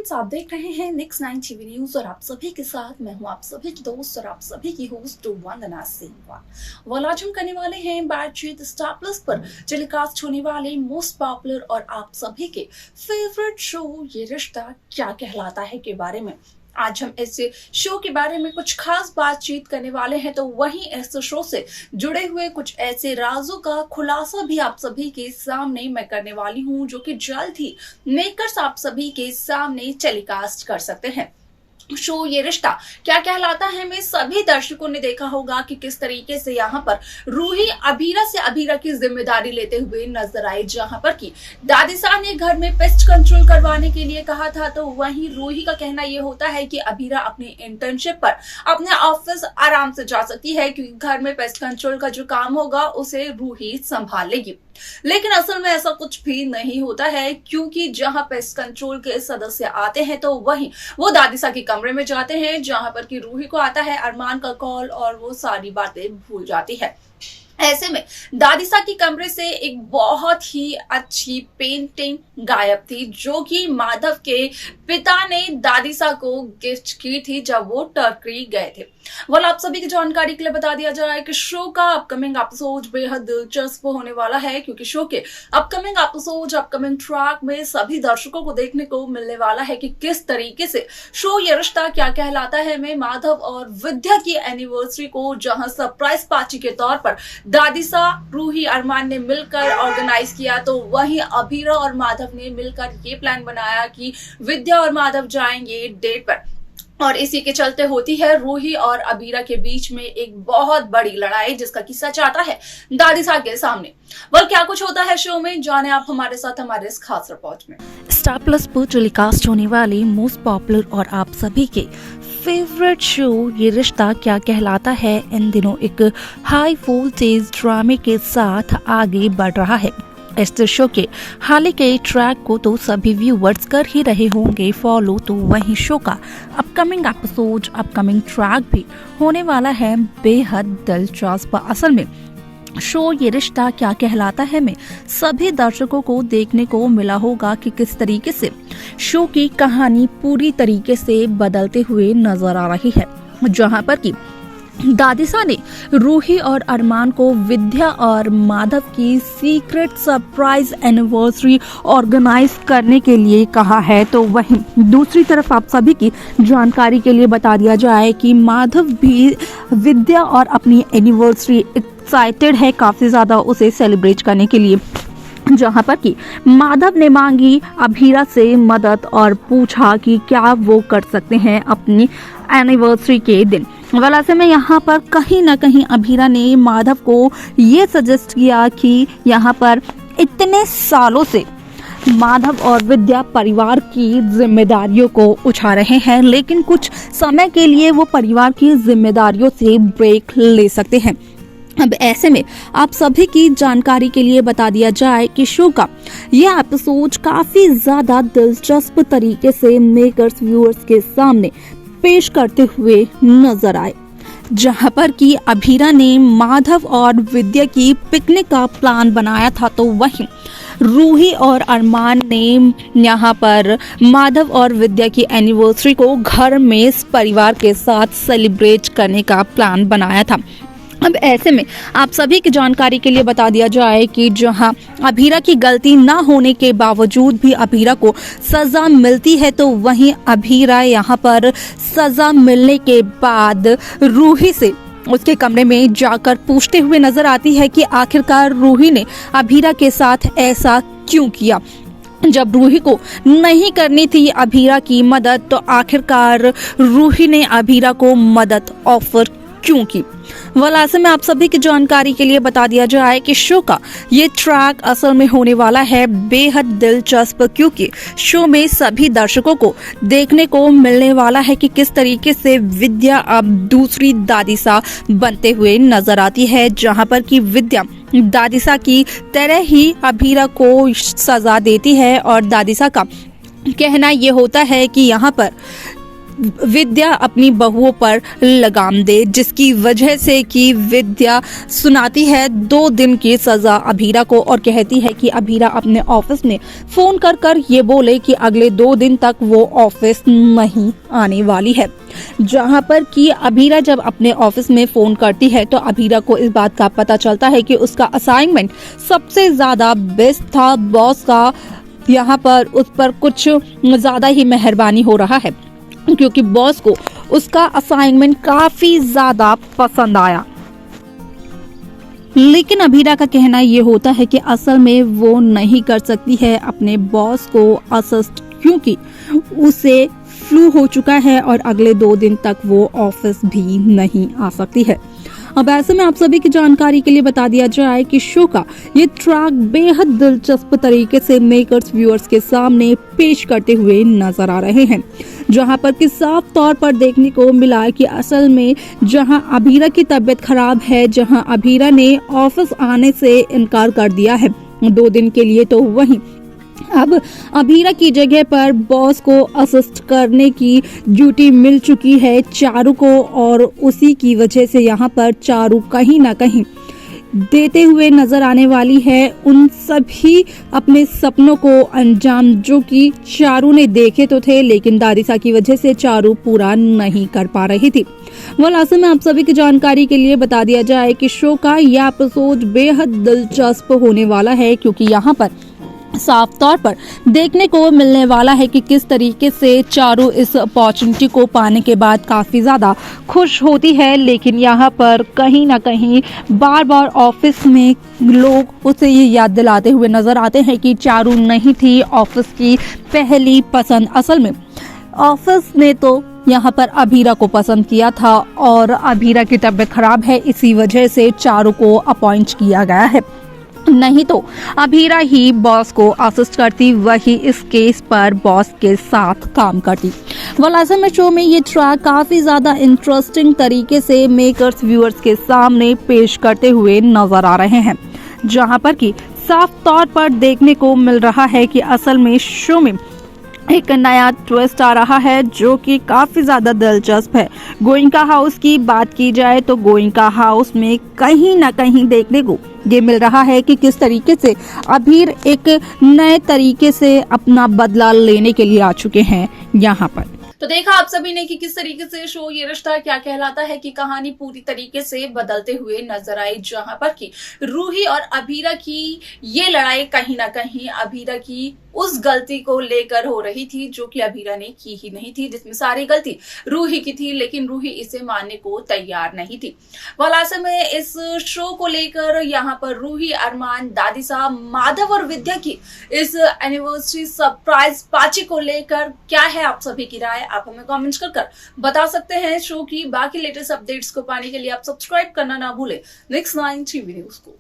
Friends, आप देख रहे हैं नेक्स्ट 9 टीवी न्यूज और आप सभी के साथ मैं हूं आप सभी की दोस्त और आप सभी की होस्ट वंदना सिंह। आज हम करने वाले हैं बातचीत स्टार प्लस पर टेलीकास्ट होने वाले मोस्ट पॉपुलर और आप सभी के फेवरेट शो ये रिश्ता क्या कहलाता है के बारे में। आज हम इस शो के बारे में कुछ खास बातचीत करने वाले हैं, तो वहीं इस शो से जुड़े हुए कुछ ऐसे राजों का खुलासा भी आप सभी के सामने मैं करने वाली हूं, जो कि जल्द ही मेकर्स आप सभी के सामने टेलीकास्ट कर सकते हैं। शो ये रिश्ता क्या कहलाता है में सभी दर्शकों ने देखा होगा कि किस तरीके से यहाँ पर रूही अभीरा से अभीरा की जिम्मेदारी लेते हुए नजर आई, जहां पर कि दादीसा ने घर में पेस्ट कंट्रोल करवाने के लिए कहा था, तो वहीं रूही का कहना ये होता है कि अभीरा अपनी इंटर्नशिप पर अपने ऑफिस आराम से जा सकती है, क्योंकि घर में पेस्ट कंट्रोल का जो काम होगा उसे रूही संभाल लेगी। लेकिन असल में ऐसा कुछ भी नहीं होता है, क्योंकि जहां पेस्ट कंट्रोल के सदस्य आते हैं तो वहीं वो दादीसा के कमरे में जाते हैं, जहां पर कि रूही को आता है अरमान का कॉल और वो सारी बातें भूल जाती है। ऐसे में दादीसा के कमरे से एक बहुत ही अच्छी पेंटिंग गायब थी, जो कि माधव के पिता ने दादीसा को गिफ्ट की थी जब वो टर्की गए थे। आप सभी की जानकारी के लिए बता दिया जाए कि शो का अपकमिंग एपिसोड बेहद दिलचस्प होने वाला है, क्योंकि शो के अपकमिंग एपिसोड अपकमिंग ट्रैक में सभी दर्शकों को देखने को मिलने वाला है कि किस तरीके से शो ये रिश्ता क्या कहलाता है में माधव और विद्या की एनिवर्सरी को जहां सरप्राइज पार्टी के तौर पर दादीसा, रूही, अरमान ने मिलकर ऑर्गेनाइज किया, तो वहीं अभीरा और माधव ने मिलकर ये प्लान बनाया कि विद्या और माधव जाएंगे डेट पर, और इसी के चलते होती है रूही और अभीरा के बीच में एक बहुत बड़ी लड़ाई, जिसका किस्सा चाहता है दादीसा के सामने। क्या कुछ होता है शो में, जाने आप हमारे साथ हमारे इस खास रिपोर्ट में। स्टार प्लस पर टेलीकास्ट होने वाली मोस्ट पॉपुलर और आप सभी के फेवरेट शो ये रिश्ता क्या कहलाता है इन दिनों एक हाई वोल्टेज ड्रामे के साथ आगे बढ़ रहा है। इस शो के हाल के ट्रैक को तो सभी व्यूअर्स कर ही रहे होंगे फॉलो, तो वहीं शो का अपकमिंग एपिसोड अपकमिंग ट्रैक भी होने वाला है बेहद दिलचस्प। असल में शो ये रिश्ता क्या कहलाता है में सभी दर्शकों को देखने को मिला होगा कि किस तरीके से शो की कहानी पूरी तरीके से बदलते हुए नजर आ रही है, जहां पर कि दादीसा ने रूही और अरमान को विद्या और माधव की सीक्रेट सरप्राइज एनिवर्सरी ऑर्गेनाइज करने के लिए कहा है, तो वहीं दूसरी तरफ आप सभी की जानकारी के लिए बता दिया जाए कि माधव भी विद्या और अपनी एनिवर्सरी एक्साइटेड है काफी ज्यादा उसे सेलिब्रेट करने के लिए, जहां पर कि माधव ने मांगी अभीरा से मदद और पूछा कि क्या वो कर सकते हैं अपनी एनिवर्सरी के दिन। ऐसे में यहाँ पर कहीं ना कहीं अभीरा ने माधव को ये सजेस्ट किया कि यहाँ पर इतने सालों से माधव और विद्या परिवार की जिम्मेदारियों को उठा रहे हैं, लेकिन कुछ समय के लिए वो परिवार की जिम्मेदारियों से ब्रेक ले सकते हैं। अब ऐसे में आप सभी की जानकारी के लिए बता दिया जाए कि शो का यह एपिसोड काफी ज्यादा दिलचस्प तरीके से मेकर्स व्यूअर्स के सामने पेश करते हुए नजर आए, जहां पर कि अभीरा ने माधव और विद्या की पिकनिक का प्लान बनाया था, तो वहीं रूही और अरमान ने यहाँ पर माधव और विद्या की एनिवर्सरी को घर में परिवार के साथ सेलिब्रेट करने का प्लान बनाया था। अब ऐसे में आप सभी की जानकारी के लिए बता दिया जाए कि जहां अभीरा की गलती ना होने के बावजूद भी अभीरा को सजा मिलती है, तो वहीं अभीरा यहां पर सजा मिलने के बाद रूही से उसके कमरे में जाकर पूछते हुए नजर आती है कि आखिरकार रूही ने अभीरा के साथ ऐसा क्यों किया। जब रूही को नहीं करनी थी अभीरा की मदद, तो आखिरकार रूही ने अभीरा को मदद ऑफर क्यों की। ऐसे में आप सभी की जानकारी के लिए बता दिया जाए कि शो का ये ट्रैक असल में होने वाला है बेहद दिलचस्प, क्योंकि शो में सभी दर्शकों को देखने को मिलने वाला है कि किस तरीके से विद्या अब दूसरी दादीसा बनते हुए नजर आती है, जहां पर कि विद्या दादीसा की तरह ही अभीरा को सजा देती है, और दादीसा का कहना ये होता है कि यहाँ पर विद्या अपनी बहुओं पर लगाम दे, जिसकी वजह से कि विद्या सुनाती है 2 दिन की सजा अभीरा को और कहती है कि अभीरा अपने ऑफिस में फोन कर ये बोले कि अगले 2 दिन तक वो ऑफिस नहीं आने वाली है। जहां पर कि अभीरा जब अपने ऑफिस में फोन करती है तो अभीरा को इस बात का पता चलता है कि उसका असाइनमेंट सबसे ज्यादा बेस्ट था। बॉस का यहाँ पर उस पर कुछ ज्यादा ही मेहरबानी हो रहा है, क्योंकि बॉस को उसका असाइनमेंट काफी ज्यादा पसंद आया। लेकिन अभीरा का कहना ये होता है कि असल में वो नहीं कर सकती है अपने बॉस को असिस्ट, क्योंकि उसे फ्लू हो चुका है और अगले 2 दिन तक वो ऑफिस भी नहीं आ सकती है। अब ऐसे में आप सभी की जानकारी के लिए बता दिया जाए कि शो का ये ट्रैक बेहद दिलचस्प तरीके से मेकर्स व्यूअर्स के सामने पेश करते हुए नजर आ रहे हैं, जहां पर कि साफ तौर पर देखने को मिला कि असल में जहां अभीरा की तबीयत खराब है, जहां अभीरा ने ऑफिस आने से इनकार कर दिया है 2 दिन के लिए, तो वहीं अब अभीरा की जगह पर बॉस को असिस्ट करने की ड्यूटी मिल चुकी है चारू को, और उसी की वजह से यहाँ पर चारू कहीं ना कहीं देते हुए नजर आने वाली है उन सभी अपने सपनों को अंजाम जो कि चारू ने देखे तो थे, लेकिन दादिसा की वजह से चारू पूरा नहीं कर पा रही थी। वैसे में आप सभी की जानकारी के लिए बता दिया जाए कि शो का यह एपिसोड बेहद दिलचस्प होने वाला है, क्योंकि यहाँ पर साफ तौर पर देखने को मिलने वाला है कि किस तरीके से चारू इस अपॉर्चुनिटी को पाने के बाद काफी ज्यादा खुश होती है, लेकिन यहाँ पर कहीं ना कहीं बार बार ऑफिस में लोग उसे ये याद दिलाते हुए नजर आते हैं कि चारू नहीं थी ऑफिस की पहली पसंद। असल में ऑफिस ने तो यहाँ पर अभीरा को पसंद किया था और अभीरा की तबीयत खराब है, इसी वजह से चारू को अपॉइंट किया गया है, नहीं तो अभीरा ही बॉस को असिस्ट करती, वही इस केस पर बॉस के साथ काम करती। वैसे में शो में ये ट्रैक काफी ज्यादा इंटरेस्टिंग तरीके से मेकर्स व्यूअर्स के सामने पेश करते हुए नजर आ रहे हैं, जहां पर कि साफ तौर पर देखने को मिल रहा है कि असल में शो में एक नया ट्विस्ट आ रहा है जो कि काफी ज्यादा दिलचस्प है। गोइंका हाउस की बात की जाए तो गोइंका हाउस में कहीं ना कहीं देखने को ये मिल रहा है कि किस तरीके से अभीर एक नए तरीके से अपना बदला लेने के लिए आ चुके हैं यहाँ पर। तो देखा आप सभी ने कि किस तरीके से शो ये रिश्ता क्या कहलाता है की कहानी पूरी तरीके से बदलते हुए नजर आई, जहां पर कि रूही और अभीरा की ये लड़ाई कहीं ना कहीं अभीरा की उस गलती को लेकर हो रही थी जो कि अभीरा ने की ही नहीं थी, जिसमें सारी गलती रूही की थी, लेकिन रूही इसे मानने को तैयार नहीं थी। वैसे में इस शो को लेकर यहाँ पर रूही, अरमान, दादिसा, माधव और विद्या की इस एनिवर्सरी सरप्राइज पार्टी को लेकर क्या है आप सभी की राय, आप हमें कमेंट्स कर बता सकते हैं। शो की बाकी लेटेस्ट अपडेट्स को पाने के लिए आप सब्सक्राइब करना ना भूलें नेक्स्ट 9 टीवी न्यूज को।